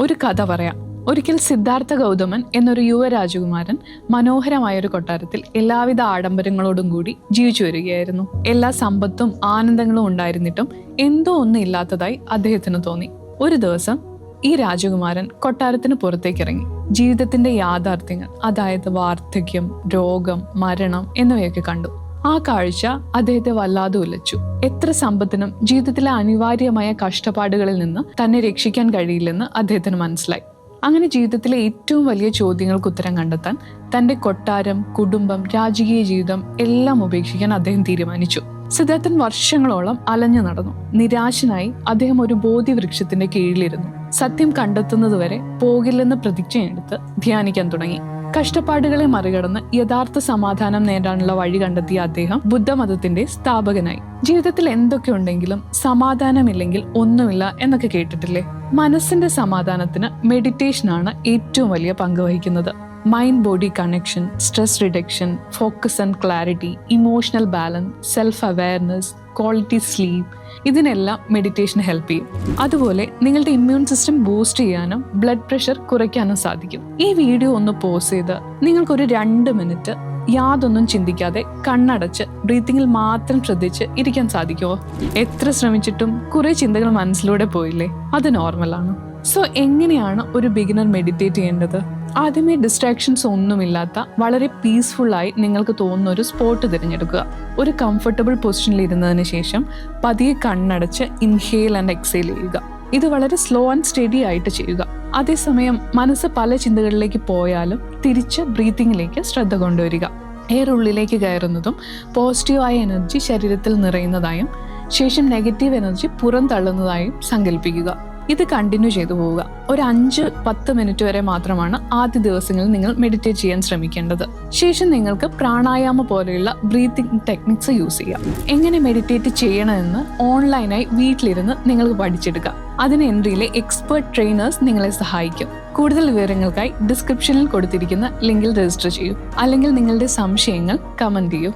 ഒരു കഥ പറയാം. ഒരിക്കൽ സിദ്ധാർത്ഥ ഗൗതമൻ എന്നൊരു യുവരാജകുമാരൻ മനോഹരമായൊരു കൊട്ടാരത്തിൽ എല്ലാവിധ ആഡംബരങ്ങളോടും കൂടി ജീവിച്ചു വരികയായിരുന്നു. എല്ലാ സമ്പത്തും ആനന്ദങ്ങളും ഉണ്ടായിരുന്നിട്ടും എന്തോ ഒന്നും ഇല്ലാത്തതായി അദ്ദേഹത്തിന് തോന്നി. ഒരു ദിവസം ഈ രാജകുമാരൻ കൊട്ടാരത്തിന് പുറത്തേക്കിറങ്ങി ജീവിതത്തിന്റെ യാഥാർത്ഥ്യങ്ങൾ, അതായത് വാർദ്ധക്യം, രോഗം, മരണം എന്നിവയൊക്കെ കണ്ടു. ആ കാഴ്ച അദ്ദേഹത്തെ വല്ലാതെ ഉലച്ചു. എത്ര സമ്പത്തിനും ജീവിതത്തിലെ അനിവാര്യമായ കഷ്ടപ്പാടുകളിൽ നിന്ന് തന്നെ രക്ഷിക്കാൻ കഴിയില്ലെന്ന് അദ്ദേഹത്തിന് മനസ്സിലായി. അങ്ങനെ ജീവിതത്തിലെ ഏറ്റവും വലിയ ചോദ്യങ്ങൾക്ക് ഉത്തരം കണ്ടെത്താൻ തന്റെ കൊട്ടാരം, കുടുംബം, രാജകീയ ജീവിതം എല്ലാം ഉപേക്ഷിക്കാൻ അദ്ദേഹം തീരുമാനിച്ചു. സിദ്ധാർത്ഥൻ വർഷങ്ങളോളം അലഞ്ഞു നടന്നു. നിരാശനായി അദ്ദേഹം ഒരു ബോധിവൃക്ഷത്തിന്റെ കീഴിലിരുന്നു. സത്യം കണ്ടെത്തുന്നതുവരെ പോകില്ലെന്ന് പ്രതിജ്ഞയെടുത്ത് ധ്യാനിക്കാൻ തുടങ്ങി. കഷ്ടപ്പാടുകളെ മറികടന്ന് യഥാർത്ഥ സമാധാനം നേടാനുള്ള വഴി കണ്ടെത്തിയ അദ്ദേഹം ബുദ്ധമതത്തിന്റെ സ്ഥാപകനായി. ജീവിതത്തിൽ എന്തൊക്കെ ഉണ്ടെങ്കിലും സമാധാനമില്ലെങ്കിൽ ഒന്നുമില്ല എന്നൊക്കെ കേട്ടിട്ടില്ലേ? മനസ്സിന്റെ സമാധാനത്തിന് മെഡിറ്റേഷനാണ് ഏറ്റവും വലിയ പങ്ക് വഹിക്കുന്നത്. Mind body connection, stress reduction, focus and clarity, emotional balance, self awareness, quality sleep, ഇതിനെല്ലാം മെഡിറ്റേഷൻ ഹെൽപ്പ് ചെയ്യും. അതുപോലെ നിങ്ങളുടെ ഇമ്മ്യൂൺ സിസ്റ്റം ബൂസ്റ്റ് ചെയ്യാനും ബ്ലഡ് പ്രഷർ കുറയ്ക്കാനും സാധിക്കും. ഈ വീഡിയോ ഒന്ന് പോസ് ചെയ്ത് നിങ്ങൾക്കൊരു 2 മിനിറ്റ് യാതൊന്നും ചിന്തിക്കാതെ കണ്ണടച്ച് ബ്രീത്തിങ്ങിൽ മാത്രം ശ്രദ്ധിച്ച് ഇരിക്കാൻ സാധിക്കുമോ? എത്ര ശ്രമിച്ചിട്ടും കുറെ ചിന്തകൾ മനസ്സിലൂടെ പോയില്ലേ? അത് നോർമലാണ്. സോ എങ്ങനെയാണ് ഒരു ബിഗിനർ മെഡിറ്റേറ്റ് ചെയ്യേണ്ടത്? ആദ്യമേ ഡിസ്ട്രാക്ഷൻസ് ഒന്നുമില്ലാത്ത വളരെ പീസ്ഫുള്ളായി നിങ്ങൾക്ക് തോന്നുന്ന ഒരു സ്പോട്ട് തിരഞ്ഞെടുക്കുക. ഒരു കംഫർട്ടബിൾ പൊസിഷനിൽ ഇരുന്നതിന് ശേഷം പതിയെ കണ്ണടച്ച് ഇൻഹേൽ ആൻഡ് എക്സേൽ ചെയ്യുക. ഇത് വളരെ സ്ലോ ആൻഡ് സ്റ്റഡി ആയിട്ട് ചെയ്യുക. അതേസമയം മനസ്സ് പല ചിന്തകളിലേക്ക് പോയാലും തിരിച്ച് ബ്രീത്തിങ്ങിലേക്ക് ശ്രദ്ധ കൊണ്ടുവരിക. എയർ ഉള്ളിലേക്ക് കയറുന്നതും പോസിറ്റീവായ എനർജി ശരീരത്തിൽ നിറയുന്നതായും ശേഷം നെഗറ്റീവ് എനർജി പുറന്തള്ളുന്നതായും സങ്കല്പിക്കുക. ഇത് കണ്ടിന്യൂ ചെയ്തു പോവുക. ഒരു 5-10 മിനിറ്റ് വരെ മാത്രമാണ് ആദ്യ ദിവസങ്ങളിൽ നിങ്ങൾ മെഡിറ്റേറ്റ് ചെയ്യാൻ ശ്രമിക്കേണ്ടത്. ശേഷം നിങ്ങൾക്ക് പ്രാണായാമ പോലെയുള്ള ബ്രീത്തിങ് ടെക്നിക്സ് യൂസ് ചെയ്യാം. എങ്ങനെ മെഡിറ്റേറ്റ് ചെയ്യണമെന്ന് ഓൺലൈനായി വീട്ടിലിരുന്ന് നിങ്ങൾക്ക് പഠിച്ചെടുക്കാം. അതിന് എൻട്രിയിലെ എക്സ്പേർട്ട് ട്രെയിനേഴ്സ് നിങ്ങളെ സഹായിക്കും. കൂടുതൽ വിവരങ്ങൾക്കായി ഡിസ്ക്രിപ്ഷനിൽ കൊടുത്തിരിക്കുന്ന ലിങ്കിൽ രജിസ്റ്റർ ചെയ്യൂ, അല്ലെങ്കിൽ നിങ്ങളുടെ സംശയങ്ങൾ കമന്റ് ചെയ്യൂ.